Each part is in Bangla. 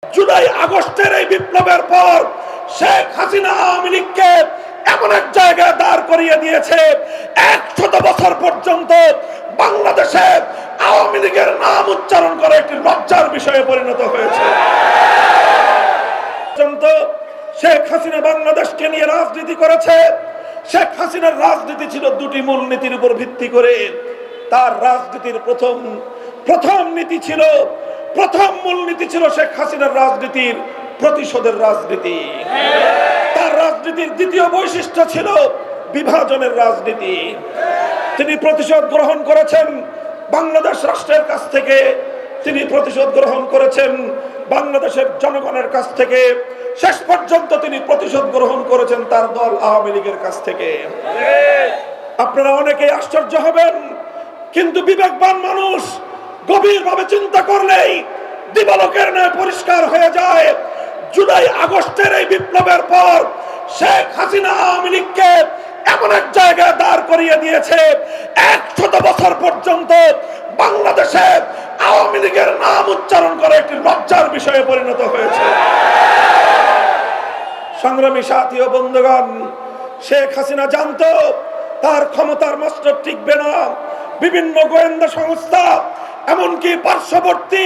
জুলাই আগস্টের এই বিপ্লবের পর শেখ হাসিনা আওয়ামী লীগকে এমন এক জায়গায় দাঁড় করিয়ে দিয়েছে, 100 বছর পর্যন্ত বাংলাদেশে আওয়ামী লীগের নাম উচ্চারণ করা একটি লজ্জার বিষয়ে পরিণত হয়েছে। শেখ হাসিনা বাংলাদেশকে নিয়ে রাজনীতি করেছে। শেখ হাসিনার রাজনীতি ছিল দুটি মূলনীতির উপর ভিত্তি করে। তার রাজনীতির প্রথম মূলনীতি ছিল শেখ হাসিনার রাজনীতির প্রতিশোধের রাজনীতি। তার রাজনীতির দ্বিতীয় বৈশিষ্ট্য ছিল বিভাজনের রাজনীতি। তিনি প্রতিশোধ গ্রহণ করেছেন বাংলাদেশ রাষ্ট্রের কাছ থেকে, তিনি প্রতিশোধ গ্রহণ করেছেন বাংলাদেশের জনগণের কাছ থেকে, শেষ পর্যন্ত তিনি প্রতিশোধ গ্রহণ করেছেন তার দল আওয়ামী লীগের কাছ থেকে। আপনারা অনেকেই আশ্চর্য হবেন, কিন্তু বিবেকবান মানুষ গভীরভাবে চিন্তা করলেই দিবালোকের ন্যায় পরিষ্কার হয়ে যায়, জুলাই আগস্টের এই বিপ্লবের পর শেখ হাসিনা আওয়ামী লীগকে এমন এক জায়গায় দাঁড় করিয়ে দিয়েছে, 100 বছর পর্যন্ত বাংলাদেশে আওয়ামী লীগের নাম উচ্চারণ করা একটি লজ্জার বিষয়ে পরিণত হয়েছে। সংগ্রামী সাথী ও বন্ধুগণ, শেখ হাসিনা জানতো তার ক্ষমতার মস্তক টিকবে না। বিভিন্ন গোয়েন্দা সংস্থা, এমনকি পার্শ্ববর্তী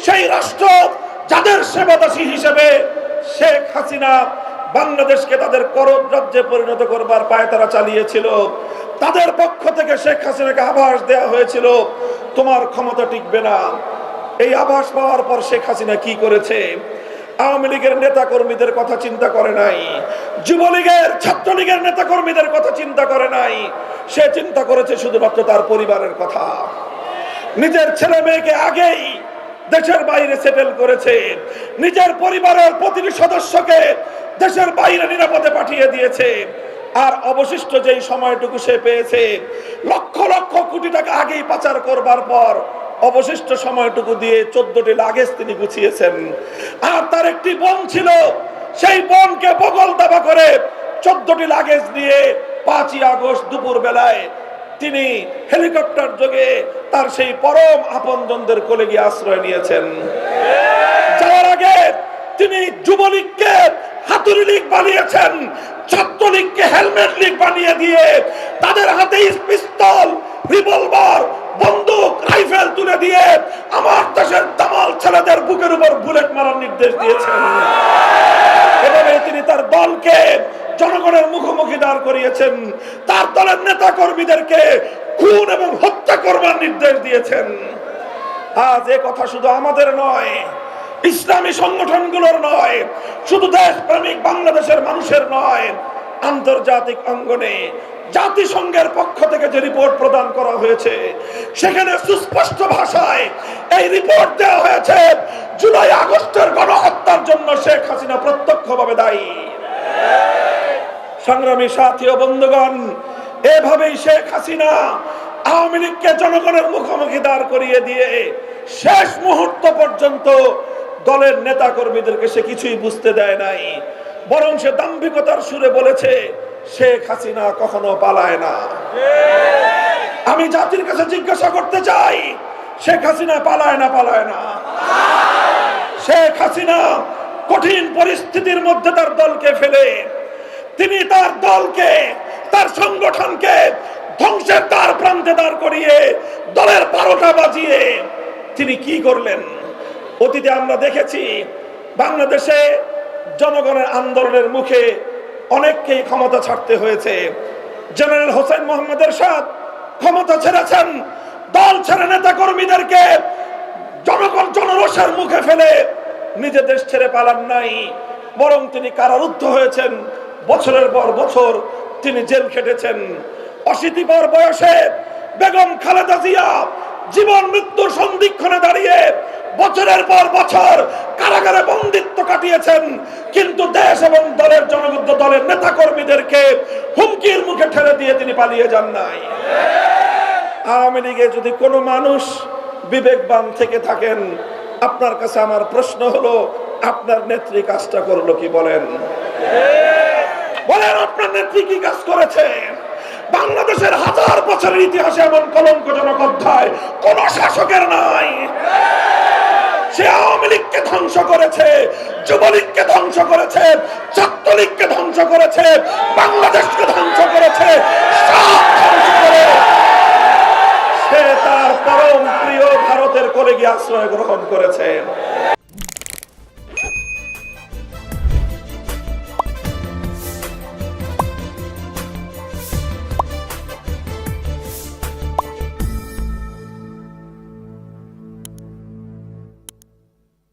সেই রাষ্ট্র যাদের সেবাদাসী হিসেবে শেখ হাসিনা বাংলাদেশকে তাদের করদ রাজ্যে পরিণত করবার পায়তারা চালিয়েছিল, তাদের পক্ষ থেকে শেখ হাসিনাকে আভাস দেওয়া হয়েছিল তোমার ক্ষমতা টিকবে না। এই আভাস পাওয়ার পর শেখ হাসিনা কি করেছে? আওয়ামী লীগের নেতা কর্মীদের কথা চিন্তা করে নাই, যুবলীগের ছাত্রলীগের নেতা কর্মীদের কথা চিন্তা করে নাই। সে চিন্তা করেছে শুধুমাত্র তার পরিবারের কথা। নিজের ছেলে মেয়েকে আগেই দেশের বাইরে সেটেল করেছে, নিজের পরিবারের প্রতিটি সদস্যকে দেশের বাইরে নিরাপদে পাঠিয়ে দিয়েছে। আর অবশিষ্ট যেই সময়টুকু সে পেয়েছে, লক্ষ লক্ষ কোটি টাকা আগেই পাচার করবার পর অবশিষ্ট সময়টুকু দিয়ে 14টি লাগেজ তিনি গুছিয়েছেন। আর তার একটি বোন ছিল, সেই বোনকে বগল দাবা করে 14টি লাগেজ নিয়ে 5ই আগস্ট দুপুর বেলায় তিনি হেলিকপ্টার যোগে তার সেই পরম আপনজনদের কোলে গিয়ে আশ্রয় নিয়েছেন। যাওয়ার আগে তিনি যুবলীগকে হাতুড়ি লীগ বানিয়েছেন, ছাত্রলীগকে হেলমেট লীগ বানিয়ে দিয়ে তাদের হাতে পিস্তল, রিভলভার, বন্দুক, রাইফেল তুলে দিয়ে আমার দেশের দামাল ছেলেদের বুকের উপর বুলেট মারার নির্দেশ দিয়েছেন। এভাবে তিনি তার দলকে জনগণের মুখোমুখি দাঁড় করিয়েছেন, তার দলের নেতা কর্মীদেরকে খুন এবং হত্যা করবার নির্দেশ দিয়েছেন। আজ এ কথা শুধু আমাদের নয়, ইসলামী সংগঠনগুলোর নয়, শুধু দেশপ্রেমিক বাংলাদেশের মানুষের নয়, আন্তর্জাতিক অঙ্গনে জাতিসংঘের পক্ষ থেকে যে রিপোর্ট প্রদান করা হয়েছে, সেখানে সুস্পষ্ট ভাষায় এই রিপোর্ট দেওয়া হয়েছে জুলাই আগস্টের গণহত্যার জন্য শেখ হাসিনা প্রত্যক্ষভাবে দায়ী। সংগ্রামী সাথী ও বন্ধুগণ, এভাবেই শেখ হাসিনা আওয়ামী লীগকে জনগণের মুখোমুখি দাঁড় করিয়ে দিয়ে শেষ মুহূর্ত পর্যন্ত দলের নেতা কর্মীদেরকে সে কিছুই বুঝতে দেয় নাই, বরং সে দাম্ভিকতার সুরে বলেছে শেখ হাসিনা কখনো পালায় না। আমি জাতির কাছে জিজ্ঞাসা করতে চাই, শেখ হাসিনা পালায় না? শেখ হাসিনা কঠিন পরিস্থিতির মধ্যে তার দলকে ফেলে তিনি তার দলকে, তার সংগঠনকে ধ্বংসের দ্বার প্রান্তে দাঁড় করিয়ে দলের 12টা বাজিয়ে তিনি কি করলেন? অতীতে আমরা দেখেছি বাংলাদেশে জনগণের আন্দোলনের মুখে অনেককেই ক্ষমতা ছাড়তে হয়েছে। জেনারেল হোসেন মোহাম্মদ এরশাদ ক্ষমতা ছেড়েছেন, দল ছেড়ে নেতা কর্মীদেরকে জনগণ জনরোষের মুখে ফেলে নিজে দেশ ছেড়ে পালান নাই, বরং তিনি কারারুদ্ধ হয়েছেন। বছরের পর বছর তিনি জেল খেটেছেন। 80 পর বয়সে বেগম খালেদা জিয়া জীবন মৃত্যুর সন্ধিক্ষণে দাঁড়িয়ে বছরের পর বছর কারাগারে বন্দিত্ব কাটিয়েছেন, কিন্তু দেশ এবং দলের জনগণ, দলের নেতা কর্মীদেরকে হুমকির মুখে ঠেলে দিয়ে তিনি পালিয়ে যান নাই। আওয়ামী লীগে যদি কোনো মানুষ বিবেকবান থেকে থাকেন, আপনার কাছে আমার প্রশ্ন হলো, আপনার নেত্রী কাজটা করলো কি? বলেন আপনার নেত্রী কি কাজ করেছে? বাংলাদেশের 1000 বছরের ইতিহাসে এমন কলঙ্কজনক অধ্যায় কোন শাসকের নাই। সে আওয়ামী লীগকে ধ্বংস করেছে, যুবলীগকে ধ্বংস করেছে, ছাত্রলীগকে ধ্বংস করেছে, বাংলাদেশকে ধ্বংস করেছে, সব ধ্বংস করে সে তার পরম প্রিয় ভারতের কোলে গিয়ে আশ্রয় গ্রহণ করেছে।